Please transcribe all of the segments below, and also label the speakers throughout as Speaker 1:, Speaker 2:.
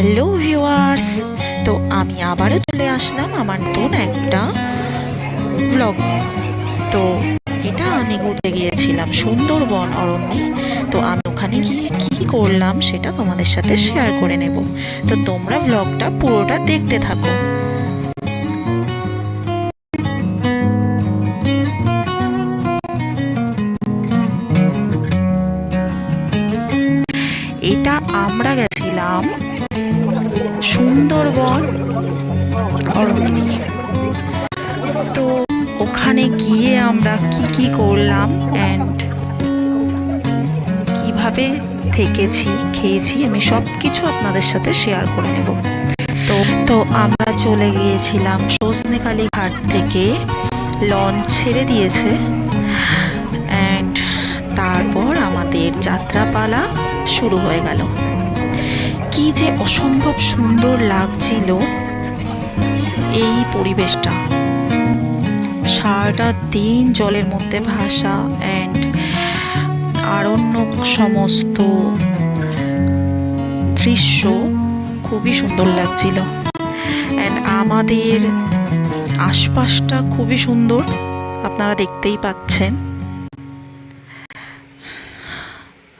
Speaker 1: Hello viewers, তো আমি আবারও চলে আসলাম আমার নতুন একটা ব্লগ। তো এটা আমি ঘুরতে গিয়েছিলাম সুন্দরবন অরণ্যে। তো আমি ওখানে গিয়ে কি করলাম সেটা তোমাদের সাথে শেয়ার করে নেব। তো তোমরা ব্লগটা পুরোটা দেখতে থাকো। এটা আমরা গেছিলাম সুন্দরবন অরণ্যে। তো ওখানে গিয়ে আমরা কি কি করলাম অ্যান্ড কিভাবে থেকেছি, খেয়েছি, আমি সব কিছু আপনাদের সাথে শেয়ার করে নেব। তো তো আমরা চলে গিয়েছিলাম সজনেখালি ঘাট থেকে, লঞ্চ ছেড়ে দিয়েছে অ্যান্ড তারপর আমাদের যাত্রাপালা শুরু হয়ে গেল। কি যে অসম্ভব সুন্দর লাগছিল এই পরিবেশটা, সারাটা দিন জলের মধ্যে ভাসা অ্যান্ড আরণ্যক সমস্ত দৃশ্য খুবই সুন্দর লাগছিল। অ্যান্ড আমাদের আশপাশটা খুবই সুন্দর, আপনারা দেখতেই পাচ্ছেন।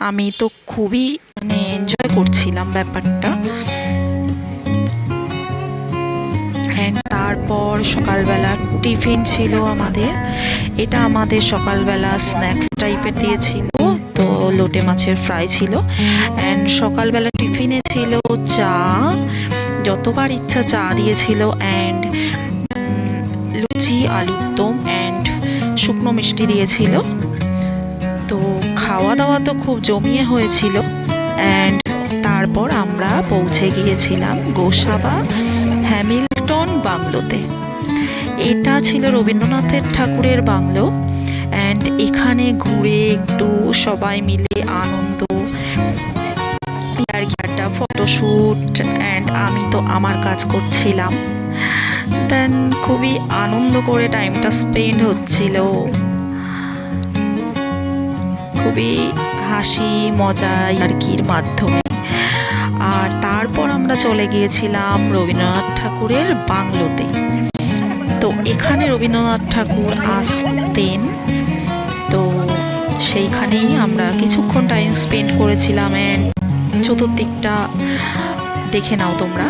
Speaker 1: আমি তো খুবই এনজয় করছিলাম ব্যাপারটা। তারপর সকালবেলা টিফিন ছিল আমাদের। এটা আমাদের সকালবেলা স্ন্যাক্স টাইপের দিয়েছিল। তো লোটে মাছের ফ্রাই ছিল অ্যান্ড সকালবেলা টিফিনে ছিল চা, যতবার ইচ্ছা চা দিয়েছিল অ্যান্ড লুচি, আলুর দম অ্যান্ড শুকনো মিষ্টি দিয়েছিল। তো খাওয়া দাওয়া তো খুব জমিয়ে হয়েছিল অ্যান্ড তারপর আমরা পৌঁছে গিয়েছিলাম গোসাবা হ্যামিল্টন বাংলোতে। এটা ছিল রবীন্দ্রনাথের ঠাকুরের বাংলো অ্যান্ড এখানে ঘুরে একটু সবাই মিলে আনন্দ, একটা ফটোশ্যুট অ্যান্ড আমি তো আমার কাজ করছিলাম। দেন খুবই আনন্দ করে টাইমটা স্পেন্ড হচ্ছিল, খুবই হাসি মজা ইয়ার্কির মাধ্যমে। আর তারপর আমরা চলে গিয়েছিলাম রবীন্দ্রনাথ ঠাকুরের বাংলোতে। তো এখানে রবীন্দ্রনাথ ঠাকুর আসতেন, তো সেইখানেই আমরা কিছুক্ষণ টাইম স্পেন্ড করেছিলাম অ্যান্ড চতুর্দিকটা দেখে নাও তোমরা।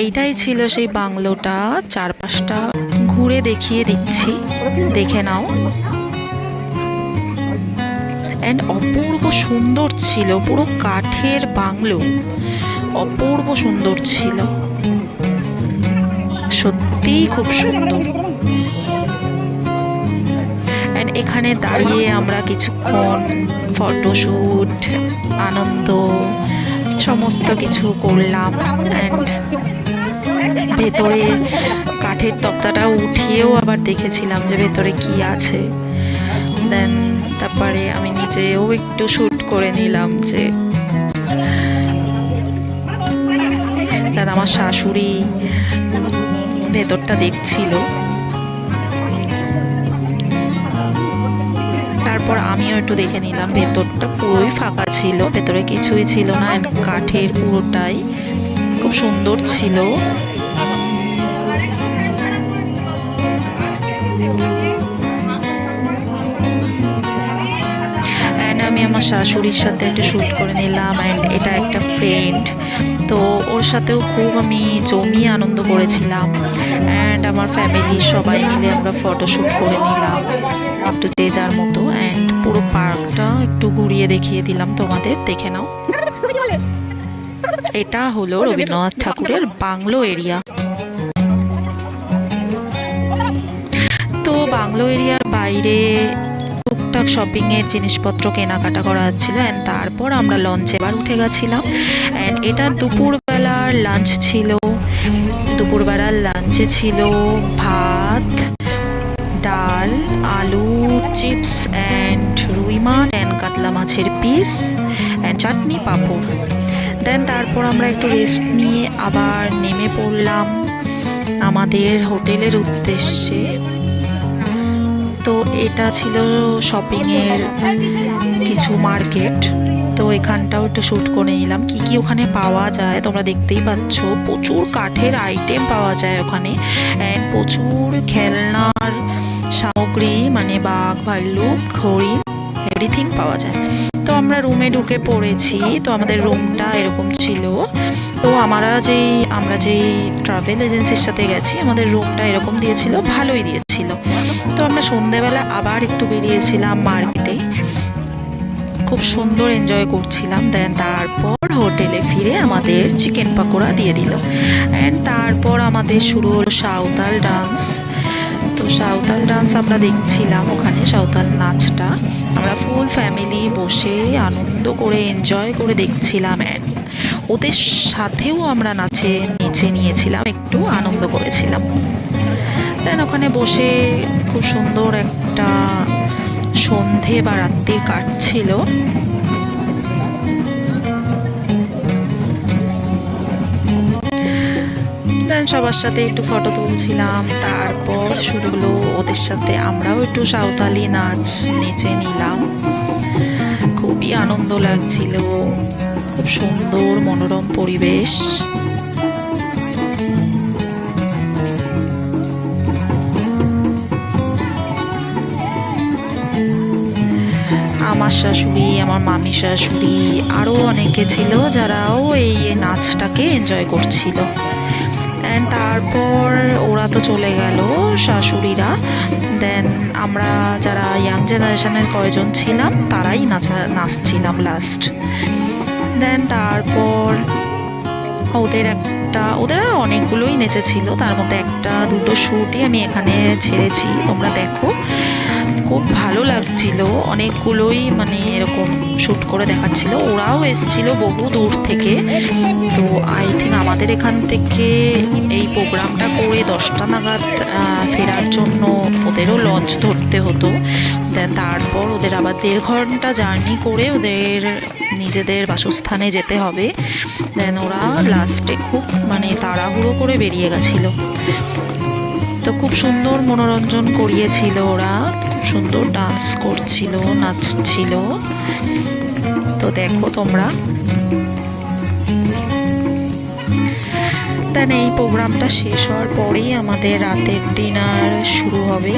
Speaker 1: এইটাই ছিল সেই বাংলোটা, চারপাশটা ঘুরে দেখিয়ে দিচ্ছি, দেখে নাও। অ্যান্ড অপূর্ব সুন্দর ছিল, পুরো কাঠের বাংলো, অপূর্ব সুন্দর ছিল, সত্যিই খুব সুন্দর। অ্যান্ড এখানে দাঁড়িয়ে আমরা কিছুক্ষণ ফটোশ্যুট, আনন্দ সমস্ত কিছু করলাম অ্যান্ড ভেতরে কাঠের তক্তাটা উঠিয়েও আবার দেখেছিলাম যে ভেতরে কি আছে। দেন তারপরে আমি নিজেও একটু শ্যুট করে নিলাম যে আমার শাশুড়ি ভেতরটা দেখছিল। তারপর আমিও একটু দেখে নিলাম, ভেতরটা পুরোই ফাঁকা ছিল, ভেতরে কিছুই ছিল না, কাঠের পুরোটাই খুব সুন্দর ছিল। আমি আমার শাশুড়ির সাথে একটা শ্যুট করে নিলাম অ্যান্ড এটা একটা ফ্রেন্ড, তো ওর সাথেও খুব আমি জমিয়ে আনন্দ করেছিলাম অ্যান্ড আমার ফ্যামিলির সবাই মিলে আমরা ফটোশ্যুট করে নিলাম একটু যে যার মতো। অ্যান্ড পুরো পার্কটা একটু ঘুরিয়ে দেখিয়ে দিলাম তোমাদের, দেখে নাও। এটা হলো রবীন্দ্রনাথ ঠাকুরের বাংলো এরিয়া। তো বাংলো এরিয়ার বাইরে টুকটাক শপিং এর জিনিসপত্র কেনাকাটা করা হচ্ছিল অ্যান্ড তারপর আমরা লঞ্চে এবার উঠে গেছিলাম অ্যান্ড এটা দুপুরবেলার লাঞ্চ ছিল। দুপুরবেলার লাঞ্চে ছিল ভাত, ডাল, আলু চিপস অ্যান্ড রুই মাছ অ্যান্ড কাতলা মাছের পিস অ্যান্ড চাটনি, পাঁপড়। দেন তারপর আমরা একটু রেস্ট নিয়ে আবার নেমে পড়লাম আমাদের হোটেলের উদ্দেশ্যে। তো এটা ছিল শপিংয়ের কিছু মার্কেট। তো এখানটাও একটু শ্যুট করে নিলাম। কি কি ওখানে পাওয়া যায় তোমরা দেখতেই পাচ্ছ, প্রচুর কাঠের আইটেম পাওয়া যায় ওখানে, অ্যান্ড প্রচুর খেলনার সামগ্রী, মানে বাঘ, ভাল্লুক, হরিণ, এভরিথিং পাওয়া যায়। তো আমরা রুমে ঢুকে পড়েছি। তো আমাদের রুমটা এরকম ছিল। তো আমরা যেই ট্রাভেল এজেন্সির সাথে গেছি, আমাদের রুমটা এরকম দিয়েছিল, ভালোই দিয়েছিল। তো আমরা সন্ধেবেলা আবার একটু বেরিয়েছিলাম মার্কেটে, খুব সুন্দর এনজয় করছিলাম। দেন তারপর হোটেলে ফিরে আমাদের চিকেন পাকোড়া দিয়ে দিল, অ্যান্ড তারপর আমাদের শুরু হলো সাঁওতাল ডান্স। তো সাঁওতাল ডান্স আমরা দেখছিলাম ওখানে, সাঁওতাল নাচটা আমরা ফুল ফ্যামিলি বসে আনন্দ করে এনজয় করে দেখছিলাম, অ্যান্ড ওদের সাথেও আমরা নেচে নিয়েছিলাম, একটু আনন্দ করেছিলাম। দেন ওখানে বসে খুব সুন্দর একটা সন্ধে বা রাত্রি কাটছিল। দেন সবার সাথে একটু ফটো তুলছিলাম। তারপর শুরু হলো ওদের সাথে আমরাও একটু সাঁওতালি নাচ নেচে নিলাম। খুবই আনন্দ লাগছিল, খুব সুন্দর মনোরম পরিবেশ। আমার শাশুড়ি, আমার মামি শাশুড়ি, আরও অনেকে ছিল যারাও এই নাচটাকে এনজয় করছিল। অ্যান্ড তারপর ওরা তো চলে গেল শাশুড়িরা। দেন আমরা যারা ইয়াং জেনারেশনের কয়জন ছিলাম তারাই নাচছিলাম লাস্ট। দেন তারপর ওদের অনেকগুলোই নেচেছিল, তার মধ্যে একটা দুটো শ্যুটই আমি এখানে ছেড়েছি, তোমরা দেখো। খুব ভালো লাগছিল, অনেকগুলোই মানে এরকম শ্যুট করে দেখাচ্ছিল। ওরাও এসছিল বহু দূর থেকে। তো আই থিঙ্ক আমাদের এখান থেকে এই প্রোগ্রামটা করে 10টা নাগাদ ফেরার জন্য ওদেরও লঞ্চ ধরতে হতো। দেন তারপর ওদের আবার 1.5 ঘন্টা জার্নি করে ওদের নিজেদের বাসস্থানে যেতে হবে। দেন ওরা লাস্টে খুব মানে তাড়াহুড়ো করে বেরিয়ে গেছিলো। তো খুব সুন্দর মনোরঞ্জন করিয়েছিল ওরা, খুব সুন্দর ডান্স করছিল, নাচছিল। তো দেখো তোমরা। দেন এই প্রোগ্রামটা শেষ হওয়ার পরেই আমাদের রাতের ডিনার শুরু হবে।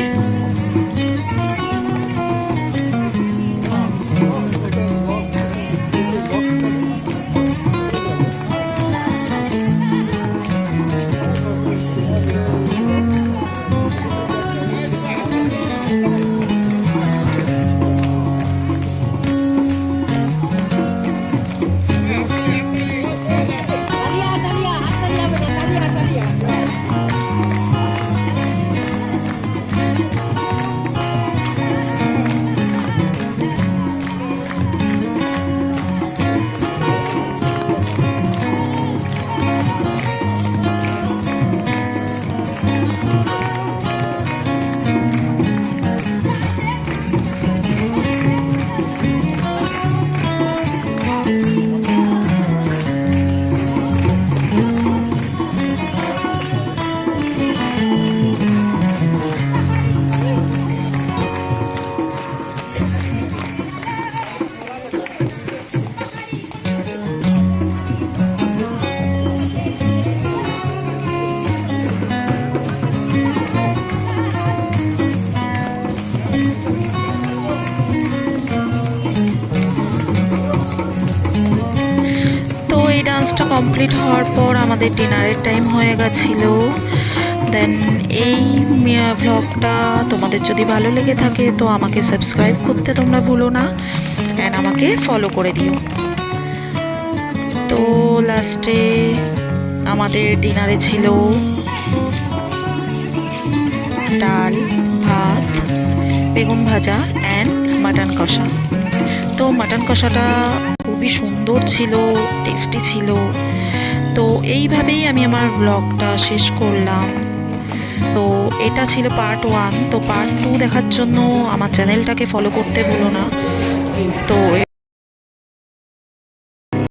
Speaker 1: ডান্সটা কমপ্লিট হওয়ার পর আমাদের ডিনারের টাইম হয়ে গেছিলো। দেন এই ভ্লগটা তোমাদের যদি ভালো লেগে থাকে তো আমাকে সাবস্ক্রাইব করতে তোমরা ভুলো না, অ্যান্ড আমাকে ফলো করে দিও। তো লাস্টে আমাদের ডিনারে ছিল ডাল, ভাত, বেগুন ভাজা অ্যান্ড মাটন কষা। তো মাটন কষাটা খুবই সুন্দর ছিল, টেস্টি ছিল। তো এইভাবেই আমি আমার ব্লগটা শেষ করলাম। তো এটা ছিল পার্ট 1। তো পার্ট 2 দেখার জন্য আমার চ্যানেলটাকে ফলো করতে ভুলো না। তো